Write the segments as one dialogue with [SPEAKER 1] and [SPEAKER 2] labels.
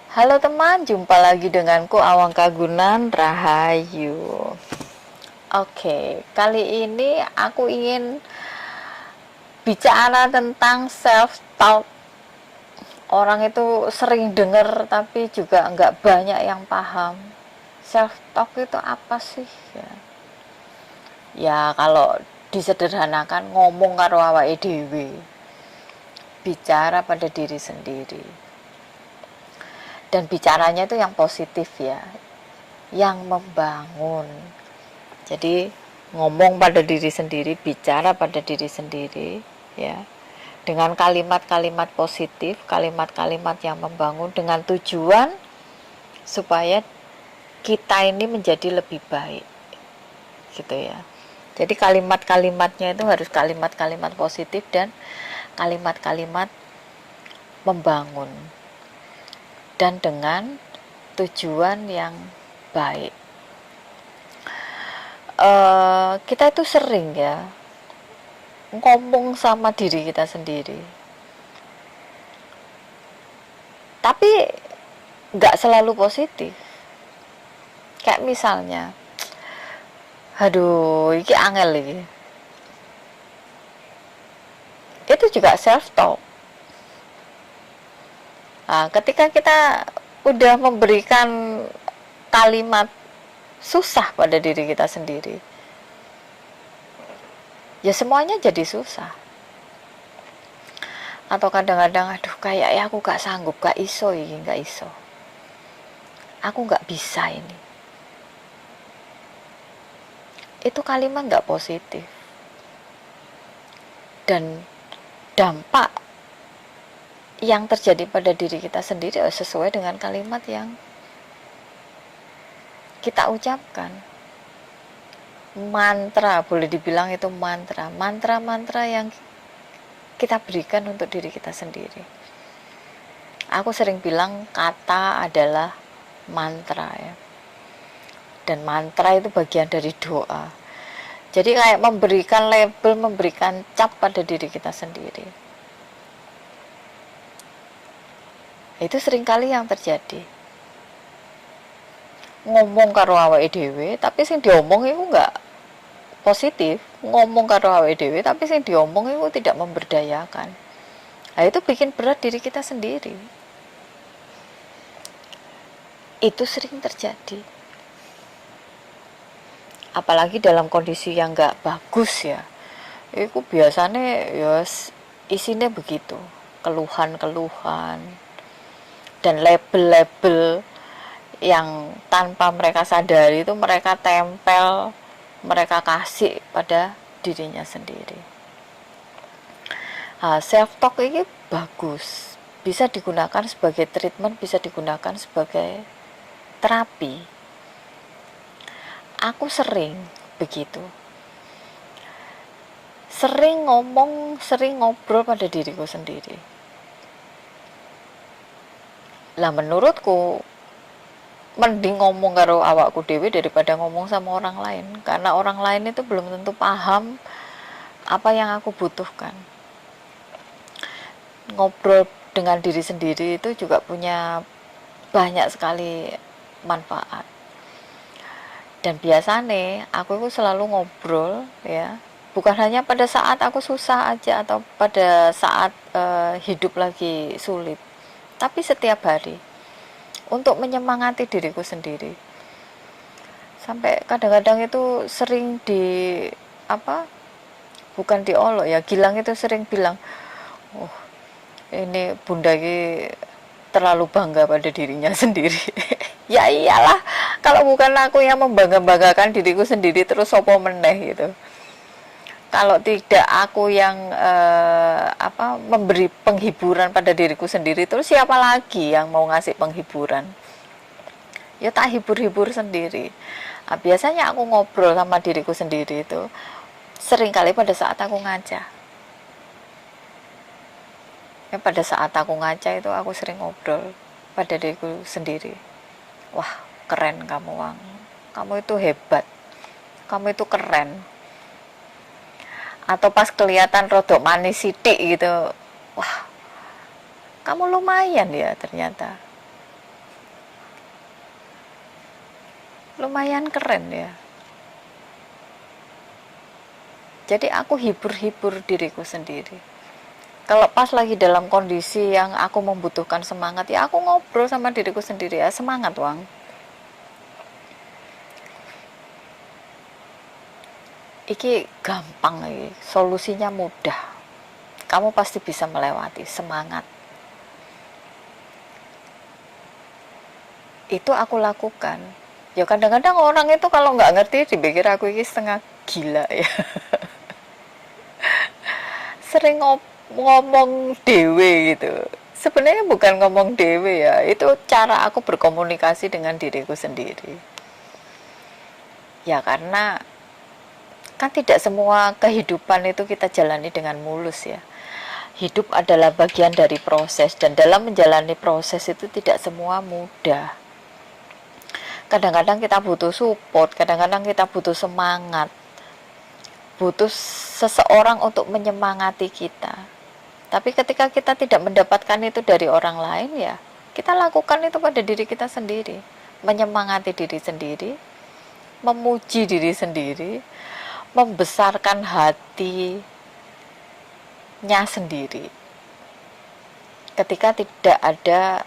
[SPEAKER 1] Halo teman, jumpa lagi denganku Awang Kagunan Rahayu. Oke, kali ini aku ingin bicara tentang self talk. Orang itu sering dengar tapi juga nggak banyak yang paham. Self talk itu apa sih? Ya kalau disederhanakan ngomong karo awake dhewe. Bicara pada diri sendiri. Dan bicaranya itu yang positif ya, yang membangun. Jadi ngomong pada diri sendiri, bicara pada diri sendiri ya, dengan kalimat-kalimat positif, kalimat-kalimat yang membangun, dengan tujuan supaya kita ini menjadi lebih baik gitu ya. Jadi kalimat-kalimatnya itu harus kalimat-kalimat positif dan kalimat-kalimat membangun dan dengan tujuan yang baik. Kita itu sering ya ngomong sama diri kita sendiri, tapi nggak selalu positif. Kayak misalnya, aduh ini angel ini, itu juga self talk. Nah, ketika kita udah memberikan kalimat susah pada diri kita sendiri, ya semuanya jadi susah. Atau kadang-kadang, aduh kayak aku gak sanggup, gak iso ini, gak iso, aku gak bisa ini. Itu kalimat gak positif, dan dampak yang terjadi pada diri kita sendiri sesuai dengan kalimat yang kita ucapkan. Mantra, boleh dibilang itu mantra, mantra-mantra yang kita berikan untuk diri kita sendiri. Aku sering bilang kata adalah mantra ya, dan mantra itu bagian dari doa. Jadi kayak memberikan label, memberikan cap pada diri kita sendiri. Itu seringkali yang terjadi. Ngomong karo awake dhewe tapi sing diomong itu enggak positif. Ngomong karo awake dhewe tapi sing diomong itu tidak memberdayakan. Nah, itu bikin berat diri kita sendiri. Itu sering terjadi. Apalagi dalam kondisi yang enggak bagus ya. Itu biasanya ya isinya begitu. Keluhan-keluhan dan label-label yang tanpa mereka sadari itu mereka tempel, mereka kasih pada dirinya sendiri. Nah, self talk ini bagus, bisa digunakan sebagai treatment, bisa digunakan sebagai terapi. Aku sering begitu, sering ngomong, sering ngobrol pada diriku sendiri. Lah menurutku mending ngomong karo awakku dewi daripada ngomong sama orang lain, karena orang lain itu belum tentu paham apa yang aku butuhkan. Ngobrol dengan diri sendiri itu juga punya banyak sekali manfaat. Dan biasanya aku itu selalu ngobrol ya, bukan hanya pada saat aku susah aja atau pada saat hidup lagi sulit, tapi setiap hari untuk menyemangati diriku sendiri. Sampai kadang-kadang itu sering bukan diolok ya, Gilang itu sering bilang, oh ini bunda ini terlalu bangga pada dirinya sendiri. Ya iyalah, kalau bukan aku yang membangga-banggakan diriku sendiri terus sopo meneh gitu. Kalau tidak aku yang memberi penghiburan pada diriku sendiri, terus siapa lagi yang mau ngasih penghiburan? Ya tak hibur-hibur sendiri. Nah, biasanya aku ngobrol sama diriku sendiri itu seringkali pada saat aku ngaca. Ya, pada saat aku ngaca itu aku sering ngobrol pada diriku sendiri. Wah, keren kamu, Wang. Kamu itu hebat. Kamu itu keren. Atau pas kelihatan rodok manis sidik gitu, wah kamu lumayan ya ternyata, lumayan keren ya. Jadi aku hibur-hibur diriku sendiri. Kalau pas lagi dalam kondisi yang aku membutuhkan semangat, ya aku ngobrol sama diriku sendiri, ya semangat Wang. Iki gampang, iki solusinya mudah. Kamu pasti bisa melewati, semangat. Itu aku lakukan. Ya kadang-kadang orang itu kalau nggak ngerti dipikir aku ini setengah gila ya. Sering ngomong dewe gitu. Sebenarnya bukan ngomong dewe ya, itu cara aku berkomunikasi dengan diriku sendiri. Ya karena kan tidak semua kehidupan itu kita jalani dengan mulus ya. Hidup adalah bagian dari proses, dan dalam menjalani proses itu tidak semua mudah. Kadang-kadang kita butuh support, kadang-kadang kita butuh semangat, butuh seseorang untuk menyemangati kita. Tapi ketika kita tidak mendapatkan itu dari orang lain, ya kita lakukan itu pada diri kita sendiri. Menyemangati diri sendiri, memuji diri sendiri, membesarkan hatinya sendiri. Ketika tidak ada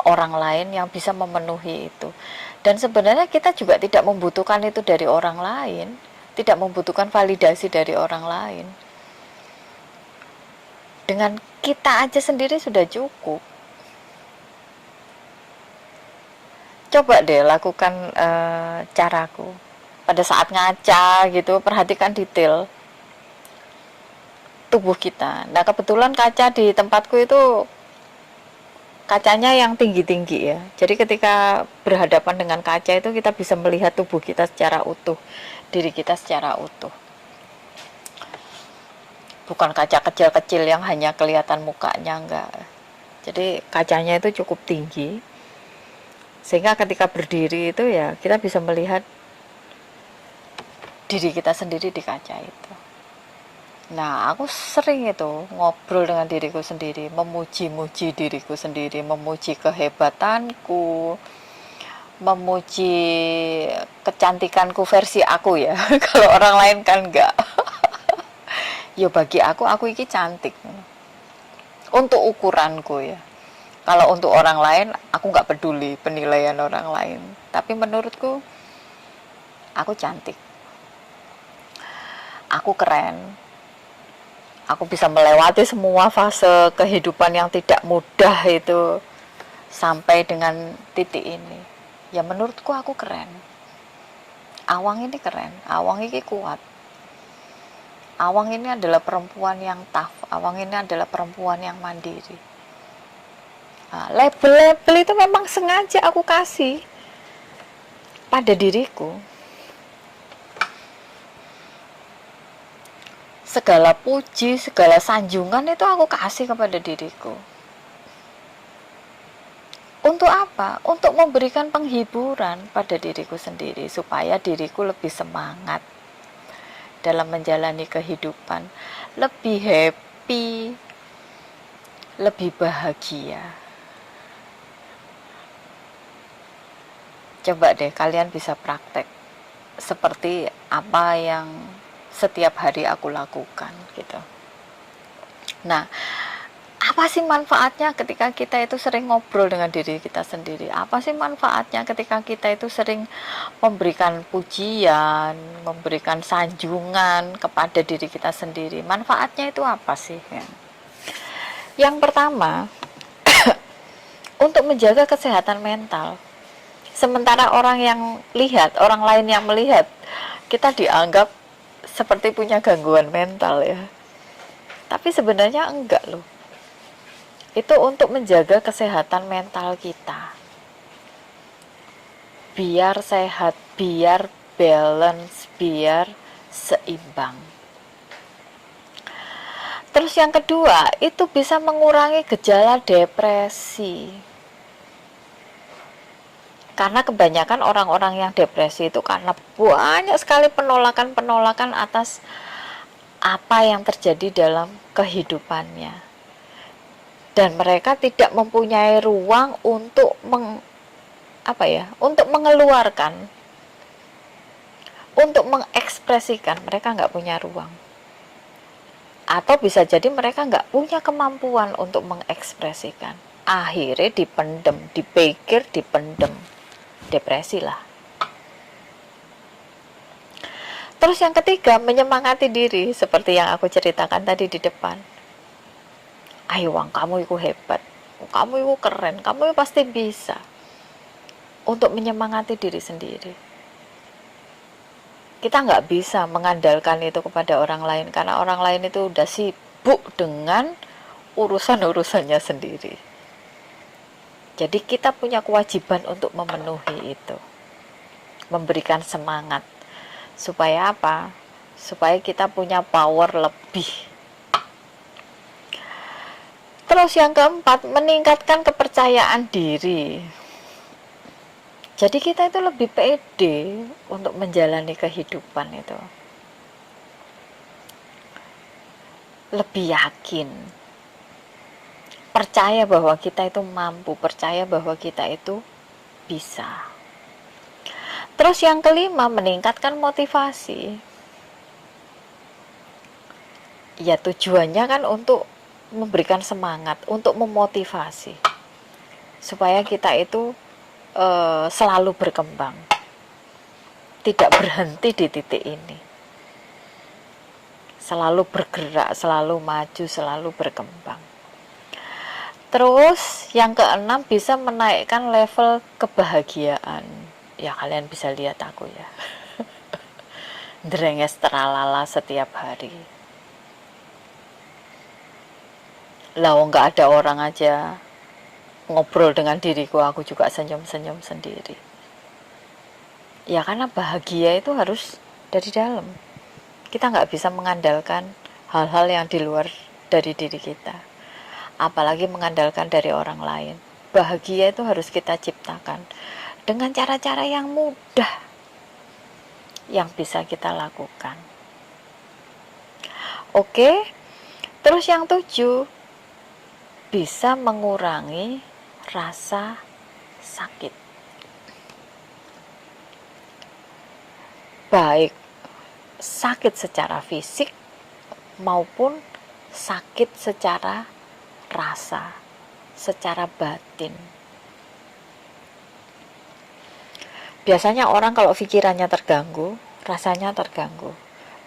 [SPEAKER 1] orang lain yang bisa memenuhi itu. Dan sebenarnya kita juga tidak membutuhkan itu dari orang lain, tidak membutuhkan validasi dari orang lain. Dengan kita aja sendiri sudah cukup. Coba deh lakukan caraku. Pada saat ngaca gitu, perhatikan detail tubuh kita. Nah kebetulan kaca di tempatku itu kacanya yang tinggi-tinggi ya. Jadi ketika berhadapan dengan kaca itu kita bisa melihat tubuh kita secara utuh, diri kita secara utuh. Bukan kaca kecil-kecil yang hanya kelihatan mukanya, enggak. Jadi kacanya itu cukup tinggi, sehingga ketika berdiri itu ya kita bisa melihat diri kita sendiri di kaca itu. Nah, aku sering itu ngobrol dengan diriku sendiri, memuji-muji diriku sendiri, memuji kehebatanku, memuji kecantikanku versi aku ya. Kalau orang lain kan enggak. Ya bagi aku ini cantik. Untuk ukuranku ya. Kalau untuk orang lain, aku nggak peduli penilaian orang lain. Tapi menurutku, aku cantik. Aku keren. Aku bisa melewati semua fase kehidupan yang tidak mudah itu sampai dengan titik ini. Ya menurutku aku keren. Awang ini keren. Awang ini kuat. Awang ini adalah perempuan yang tough. Awang ini adalah perempuan yang mandiri. Nah, label-label itu memang sengaja aku kasih pada diriku. Segala puji, segala sanjungan itu aku kasih kepada diriku. Untuk apa? Untuk memberikan penghiburan pada diriku sendiri, supaya diriku lebih semangat dalam menjalani kehidupan, lebih happy, lebih bahagia. Coba deh kalian bisa praktek seperti apa yang setiap hari aku lakukan gitu. Nah, apa sih manfaatnya ketika kita itu sering ngobrol dengan diri kita sendiri? Apa sih manfaatnya ketika kita itu sering memberikan pujian, memberikan sanjungan kepada diri kita sendiri? Manfaatnya itu apa sih? Yang pertama, untuk menjaga kesehatan mental. Sementara orang lain yang melihat, kita dianggap seperti punya gangguan mental ya. Tapi sebenarnya enggak loh. Itu untuk menjaga kesehatan mental kita. Biar sehat, biar balance, biar seimbang. Terus yang kedua, itu bisa mengurangi gejala depresi. Karena kebanyakan orang-orang yang depresi itu karena banyak sekali penolakan-penolakan atas apa yang terjadi dalam kehidupannya. Dan mereka tidak mempunyai ruang untuk untuk mengeluarkan untuk mengekspresikan, mereka nggak punya ruang. Atau bisa jadi mereka nggak punya kemampuan untuk mengekspresikan. Akhirnya dipendem, dipikir, dipendem. Depresi lah. Terus yang ketiga, menyemangati diri. Seperti yang aku ceritakan tadi di depan. Ayo Wang, kamu itu hebat. Kamu itu keren. Kamu itu pasti bisa. Untuk menyemangati diri sendiri. Kita nggak bisa mengandalkan itu kepada orang lain, karena orang lain itu udah sibuk dengan urusan-urusannya sendiri. Jadi kita punya kewajiban untuk memenuhi itu, memberikan semangat. Supaya apa? Supaya kita punya power lebih. Terus yang keempat, meningkatkan kepercayaan diri. Jadi kita itu lebih pede untuk menjalani kehidupan itu. Lebih yakin. Percaya bahwa kita itu mampu, percaya bahwa kita itu bisa. Terus yang kelima, meningkatkan motivasi. Ya tujuannya kan untuk memberikan semangat, untuk memotivasi. Supaya kita itu selalu berkembang, tidak berhenti di titik ini, selalu bergerak, selalu maju, selalu berkembang. Terus yang keenam, bisa menaikkan level kebahagiaan. Ya kalian bisa lihat aku ya, drenges teralala setiap hari. Lah nggak ada orang aja ngobrol dengan diriku, aku juga senyum-senyum sendiri. Ya karena bahagia itu harus dari dalam. Kita nggak bisa mengandalkan hal-hal yang di luar dari diri kita, apalagi mengandalkan dari orang lain. Bahagia itu harus kita ciptakan dengan cara-cara yang mudah yang bisa kita lakukan. Oke, terus yang 7, bisa mengurangi rasa sakit, baik sakit secara fisik maupun sakit secara rasa, secara batin. Biasanya orang kalau pikirannya terganggu, rasanya terganggu.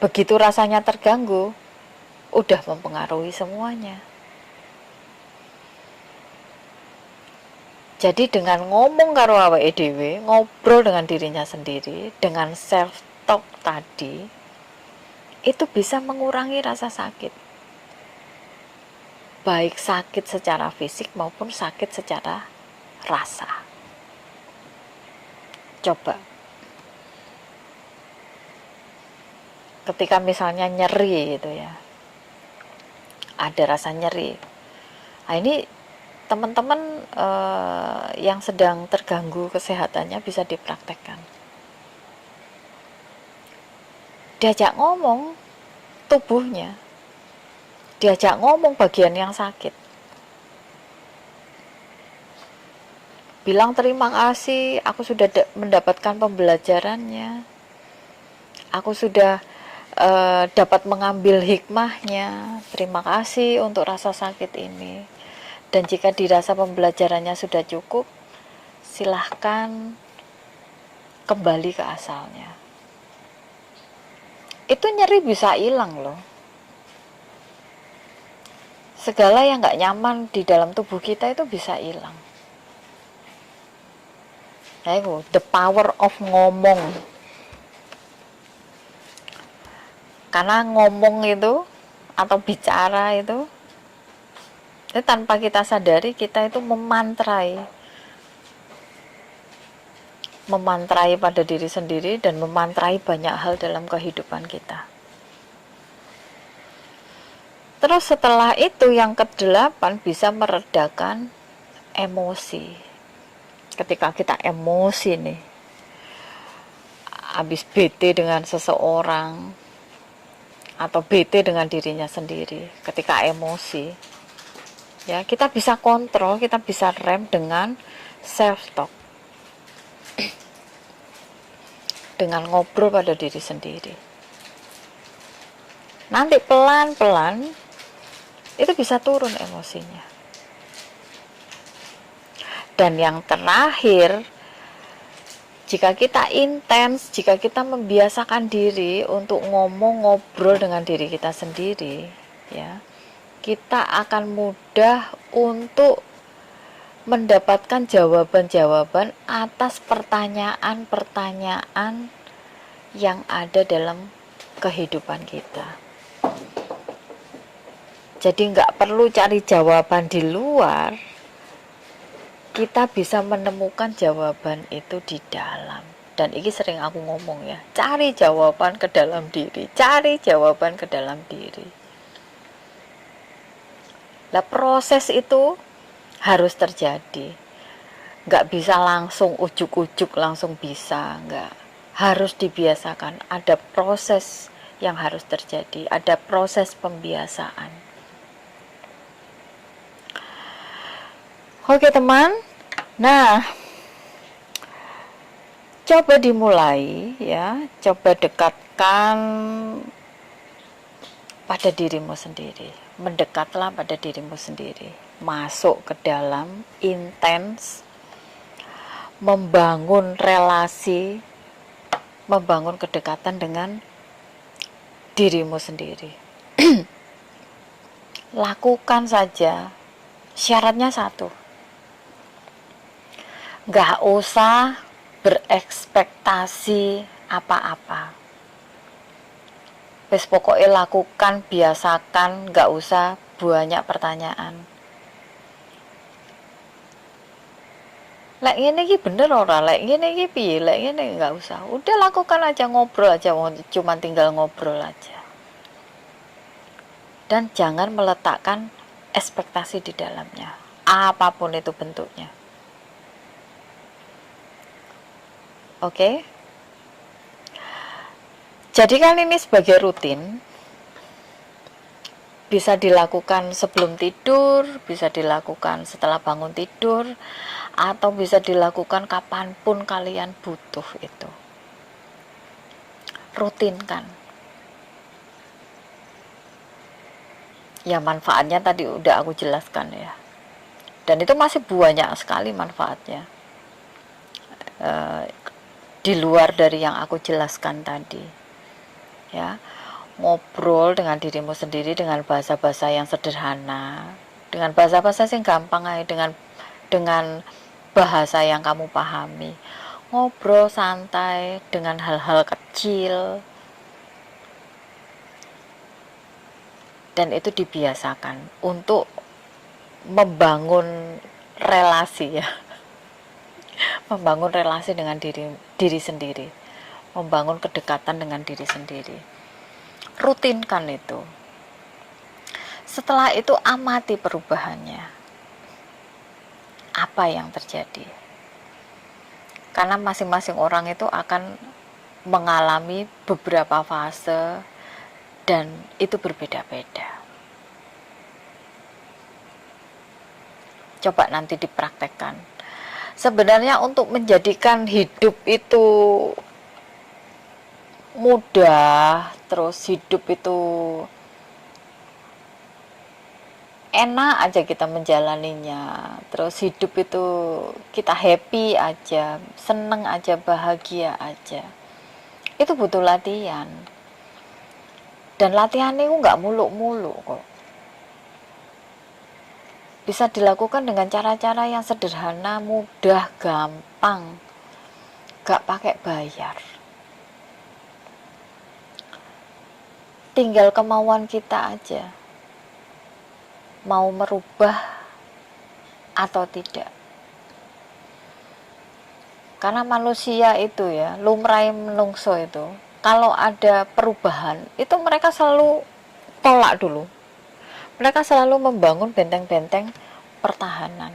[SPEAKER 1] Begitu rasanya terganggu, udah mempengaruhi semuanya. Jadi dengan ngomong karo awake dhewe, ngobrol dengan dirinya sendiri, dengan self talk tadi, itu bisa mengurangi rasa sakit. Baik sakit secara fisik maupun sakit secara rasa. Coba. Ketika misalnya nyeri gitu ya. Ada rasa nyeri. Nah, ini teman-teman yang sedang terganggu kesehatannya bisa dipraktekkan. Diajak ngomong tubuhnya, diajak ngomong bagian yang sakit, bilang terima kasih, aku sudah mendapatkan pembelajarannya, aku sudah dapat mengambil hikmahnya, terima kasih untuk rasa sakit ini. Dan jika dirasa pembelajarannya sudah cukup, silahkan kembali ke asalnya. Itu nyeri bisa hilang loh. Segala yang gak nyaman di dalam tubuh kita itu bisa hilang. Nah itu, the power of ngomong. Karena ngomong itu, atau bicara itu tanpa kita sadari, kita itu memantrai pada diri sendiri dan memantrai banyak hal dalam kehidupan kita. Terus setelah itu yang ke-8, bisa meredakan emosi. Ketika kita emosi nih, habis bete dengan seseorang atau bete dengan dirinya sendiri, ketika emosi, ya kita bisa kontrol, kita bisa rem dengan self talk. dengan ngobrol pada diri sendiri. Nanti pelan-pelan itu bisa turun emosinya. Dan yang terakhir, jika kita intens, jika kita membiasakan diri untuk ngobrol dengan diri kita sendiri, ya, kita akan mudah untuk mendapatkan jawaban-jawaban atas pertanyaan-pertanyaan yang ada dalam kehidupan kita. Jadi nggak perlu cari jawaban di luar, kita bisa menemukan jawaban itu di dalam. Dan ini sering aku ngomong ya, cari jawaban ke dalam diri, cari jawaban ke dalam diri. Nah, proses itu harus terjadi. Nggak bisa langsung ujuk-ujuk langsung bisa, nggak. Harus dibiasakan, ada proses yang harus terjadi, ada proses pembiasaan. Oke teman, nah coba dimulai ya, coba dekatkan pada dirimu sendiri, mendekatlah pada dirimu sendiri, masuk ke dalam, intens, membangun relasi, membangun kedekatan dengan dirimu sendiri. Lakukan saja, syaratnya satu, nggak usah berekspektasi apa-apa. Wes pokoknya lakukan, biasakan, nggak usah banyak pertanyaan. Lek ngene iki bener ora, lek ngene iki piye, lek ngene nggak usah. Udah lakukan aja, ngobrol aja, cuma tinggal ngobrol aja. Dan jangan meletakkan ekspektasi di dalamnya, apapun itu bentuknya. Oke? Jadikan ini sebagai rutin, bisa dilakukan sebelum tidur, bisa dilakukan setelah bangun tidur, atau bisa dilakukan kapanpun kalian butuh itu. Rutinkan. Ya manfaatnya tadi udah aku jelaskan ya. Dan itu masih banyak sekali manfaatnya. Di luar dari yang aku jelaskan tadi. Ya. Ngobrol dengan dirimu sendiri dengan bahasa-bahasa yang sederhana, dengan bahasa-bahasa yang gampang aja, dengan bahasa yang kamu pahami. Ngobrol santai dengan hal-hal kecil, dan itu dibiasakan untuk membangun relasi ya. Membangun relasi dengan diri sendiri, membangun kedekatan dengan diri sendiri. Rutinkan itu. Setelah itu amati perubahannya. Apa yang terjadi? Karena masing-masing orang itu akan mengalami beberapa fase dan itu berbeda-beda. Coba nanti dipraktekkan. Sebenarnya untuk menjadikan hidup itu mudah, terus hidup itu enak aja kita menjalaninya, terus hidup itu kita happy aja, seneng aja, bahagia aja, itu butuh latihan. Dan latihan itu nggak muluk-muluk kok, bisa dilakukan dengan cara-cara yang sederhana, mudah, gampang, gak pakai bayar. Tinggal kemauan kita aja, mau merubah atau tidak. Karena manusia itu ya, lumrah menungso itu, kalau ada perubahan itu mereka selalu tolak dulu. Mereka selalu membangun benteng-benteng pertahanan.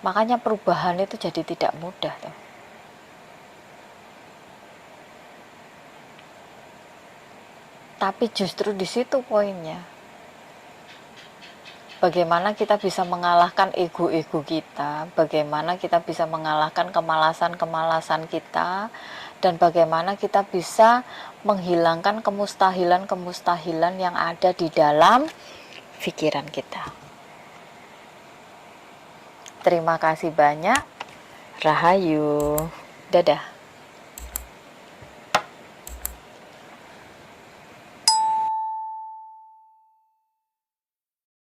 [SPEAKER 1] Makanya perubahan itu jadi tidak mudah tuh. Tapi justru di situ poinnya. bagaimana kita bisa mengalahkan ego-ego kita, bagaimana kita bisa mengalahkan kemalasan-kemalasan kita, dan bagaimana kita bisa menghilangkan kemustahilan-kemustahilan yang ada di dalam pikiran kita. Terima kasih banyak. Rahayu. Dadah.